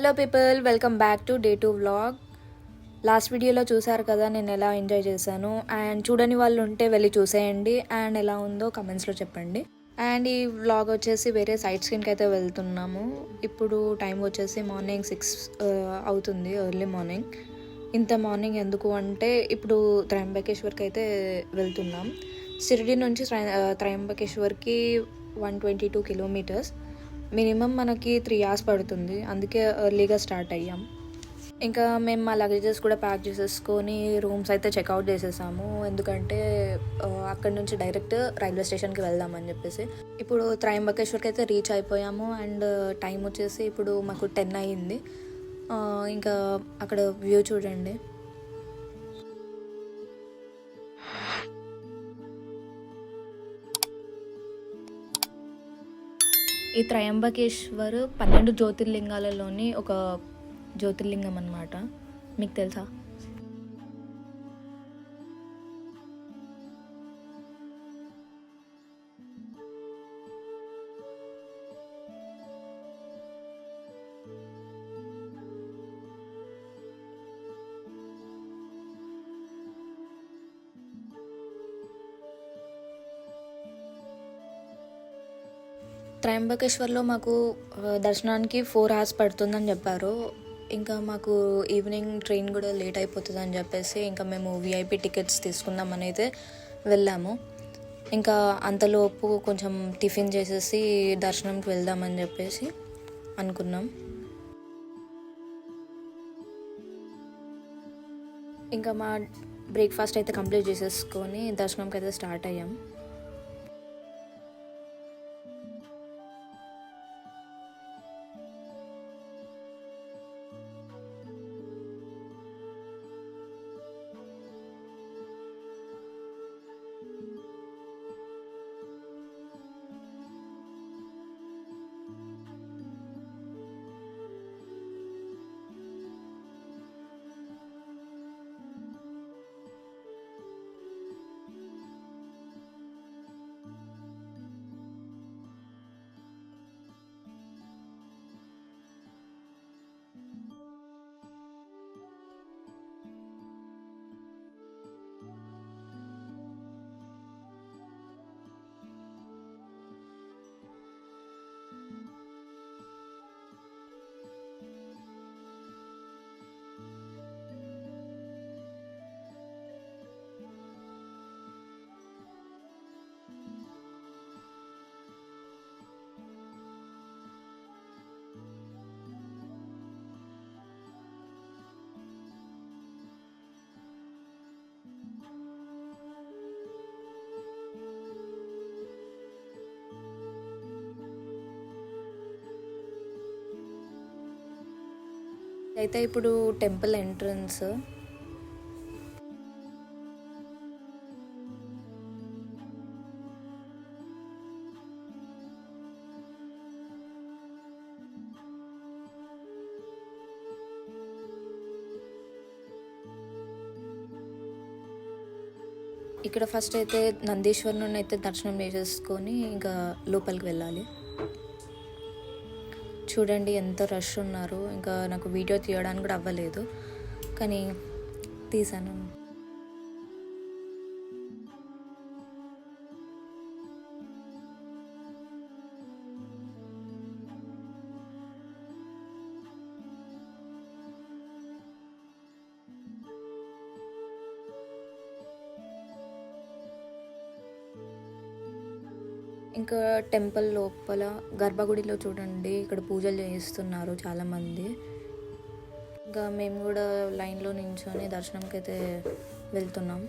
Hello people, welcome back to day 2 vlog. Last వీడియోలో చూసారు కదా నేను ఎలా ఎంజాయ్ చేశాను. అండ్ చూడని వాళ్ళు ఉంటే వెళ్ళి చూసేయండి అండ్ ఎలా ఉందో కమెంట్స్లో చెప్పండి. అండ్ ఈ వ్లాగ్ వచ్చేసి వేరే సైట్ స్క్రీన్కి అయితే వెళ్తున్నాము. ఇప్పుడు టైం వచ్చేసి మార్నింగ్ 6 అవుతుంది, ఎర్లీ మార్నింగ్. ఇంత మార్నింగ్ ఎందుకు అంటే ఇప్పుడు త్రయంబకేశ్వర్కి అయితే వెళ్తున్నాం. షిరిడి నుంచి త్రయంబకేశ్వర్కి 122 కిలోమీటర్స్. మినిమం మనకి 3 hours పడుతుంది, అందుకే ఎర్లీగా స్టార్ట్ అయ్యాం. ఇంకా మేము మా లగేజెస్ కూడా ప్యాక్ చేసేసుకొని రూమ్స్ అయితే చెక్అవుట్ చేసేసాము. ఎందుకంటే అక్కడ నుంచి డైరెక్ట్ రైల్వే స్టేషన్కి వెళ్దామని చెప్పేసి. ఇప్పుడు త్రయంబకేశ్వర్కి అయితే రీచ్ అయిపోయాము. అండ్ టైం వచ్చేసి ఇప్పుడు మాకు 10 అయ్యింది. ఇంకా అక్కడ వ్యూ చూడండి. ఈ త్రయంబకేశ్వర్ 12 జ్యోతిర్లింగాలలోని ఒక జ్యోతిర్లింగం అన్నమాట. మీకు తెలుసా? త్రయంబకేశ్వర్లో మాకు దర్శనానికి 4 hours పడుతుందని చెప్పారు. ఇంకా మాకు ఈవినింగ్ ట్రైన్ కూడా లేట్ అయిపోతుంది అని చెప్పేసి ఇంకా మేము విఐపి టికెట్స్ తీసుకుందామని అయితే వెళ్ళాము. ఇంకా అంతలోపు కొంచెం టిఫిన్ చేసేసి దర్శనంకి వెళ్దామని చెప్పేసి అనుకున్నాం. ఇంకా మా బ్రేక్ఫాస్ట్ అయితే కంప్లీట్ చేసేసుకొని దర్శనంకి అయితే స్టార్ట్ అయ్యాం. అయితే ఇప్పుడు టెంపుల్ ఎంట్రన్స్. ఇక్కడ ఫస్ట్ అయితే నందీశ్వరుని అయితే దర్శనం చేసేసుకొని ఇంకా లోపలికి వెళ్ళాలి. చూడండి ఎంత రష్ ఉన్నారు. ఇంకా నాకు వీడియో తీయడానికి కూడా అవ్వలేదు, కానీ తీసాను. ఇంకా టెంపుల్ లోపల గర్భగుడిలో చూడండి, ఇక్కడ పూజలు చేయిస్తున్నారు చాలామంది. ఇంకా మేము కూడా లైన్లో నించొని దర్శనంకి అయితే వెళ్తున్నాం.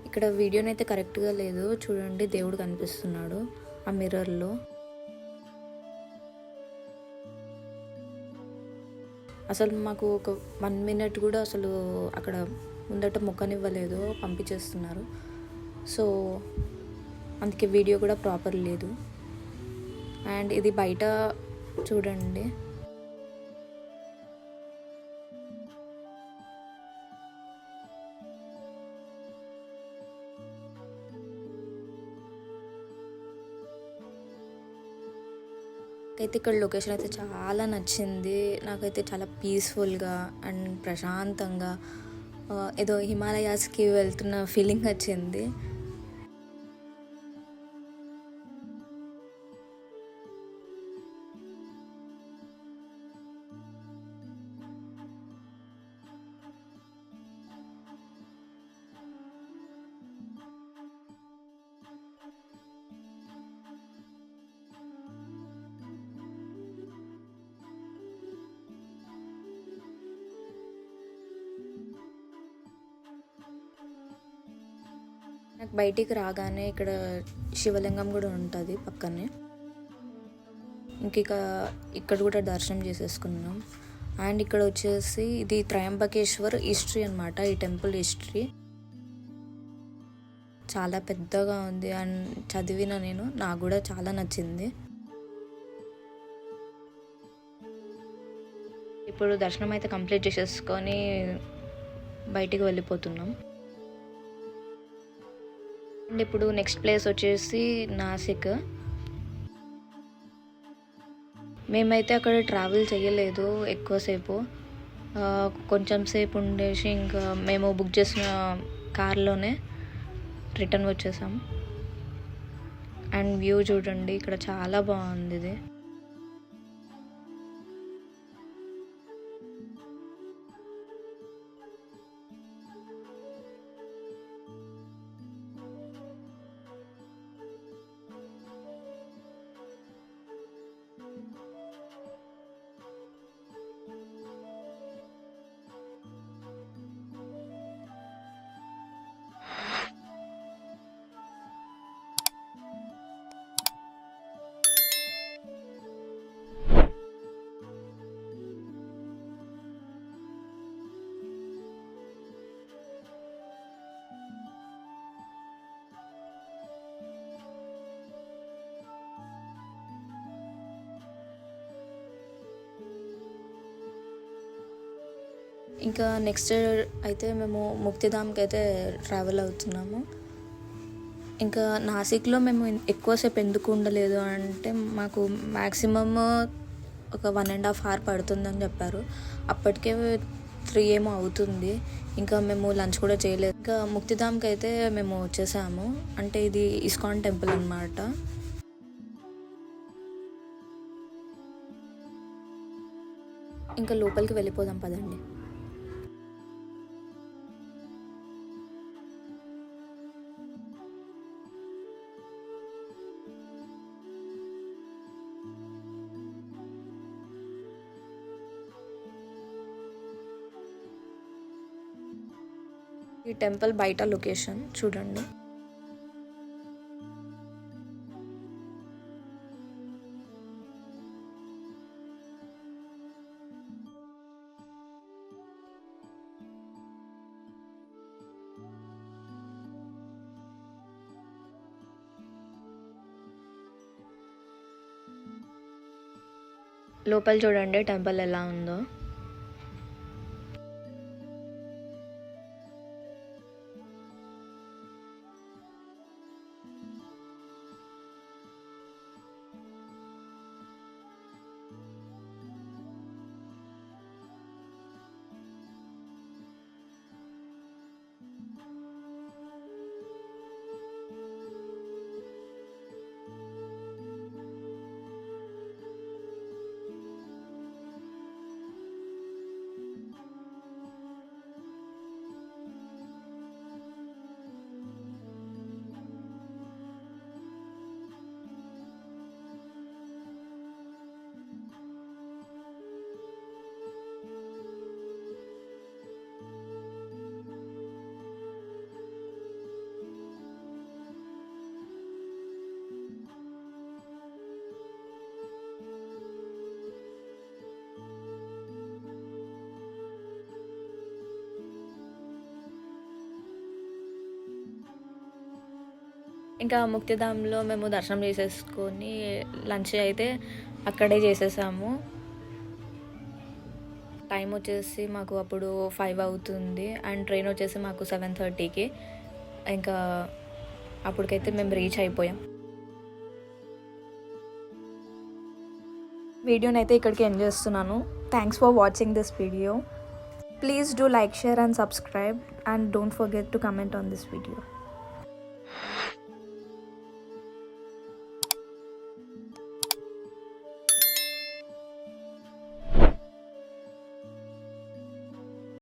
ఇక్కడ వీడియోనైతే కరెక్ట్గా లేదు, చూడండి దేవుడు కనిపిస్తున్నాడు ఆ మిర్రర్లో. అసలు మాకు ఒక 1 minute కూడా అసలు అక్కడ ముందట మొక్కనివ్వలేదు, పంపించేస్తున్నారు. సో అందుకే వీడియో కూడా ప్రాపర్ లేదు. అండ్ ఇది బయట చూడండి. అయితే ఇక్కడ లొకేషన్ అయితే చాలా నచ్చింది నాకైతే. చాలా పీస్ఫుల్గా అండ్ ప్రశాంతంగా ఏదో హిమాలయాస్కి వెళ్తున్న ఫీలింగ్ వచ్చింది. నాకు బయటికి రాగానే ఇక్కడ శివలింగం కూడా ఉంటుంది పక్కనే. ఇక్కడ కూడా దర్శనం చేసేసుకున్నాం. అండ్ ఇక్కడ వచ్చేసి ఇది త్రయంబకేశ్వర్ హిస్టరీ అనమాట. ఈ టెంపుల్ హిస్టరీ చాలా పెద్దగా ఉంది అండ్ చదివిన నాకు కూడా చాలా నచ్చింది. ఇప్పుడు దర్శనం అయితే కంప్లీట్ చేసేసుకొని బయటికి వెళ్ళిపోతున్నాం. అండ్ ఇప్పుడు నెక్స్ట్ ప్లేస్ వచ్చేసి నాసిక్. మేమైతే అక్కడ ట్రావెల్ చేయలేదు ఎక్కువసేపు, కొంచెం సేపు ఉండేసి ఇంకా మేము బుక్ చేసిన కార్లోనే రిటర్న్ వచ్చేసాం. అండ్ వ్యూ చూడండి, ఇక్కడ చాలా బాగుంది ఇది. ఇంకా నెక్స్ట్ అయితే మేము ముక్తిధామ్కి అయితే ట్రావెల్ అవుతున్నాము. ఇంకా నాసిక్లో మేము ఎక్కువసేపు ఎందుకు ఉండలేదు అంటే మాకు మ్యాక్సిమమ్ ఒక 1.5 hour పడుతుందని చెప్పారు. అప్పటికే 3 ఏమో అవుతుంది. ఇంకా మేము లంచ్ కూడా చేయలేదు. ఇంకా ముక్తిధామ్కి అయితే మేము వచ్చేసాము. అంటే ఇది ఇస్కాన్ టెంపుల్ అన్నమాట. ఇంకా లోపలికి వెళ్ళిపోదాం పదండి. ఈ టెంపుల్ బయట లొకేషన్ చూడండి. లోపల చూడండి టెంపుల్ ఎలా ఉందో. ఇంకా ముక్తిధామ్లో మేము దర్శనం చేసేసుకొని లంచ్ అయితే అక్కడే చేసేసాము. టైం వచ్చేసి మాకు అప్పుడు 5 అవుతుంది అండ్ ట్రైన్ వచ్చేసి మాకు 7:30కి. ఇంకా అప్పటికైతే మేము రీచ్ అయిపోయాం. వీడియోని అయితే ఇక్కడికి ఎండ్ చేస్తున్నాను. Thanks for watching this video. Please do like, share and subscribe, and don't forget to comment on this video.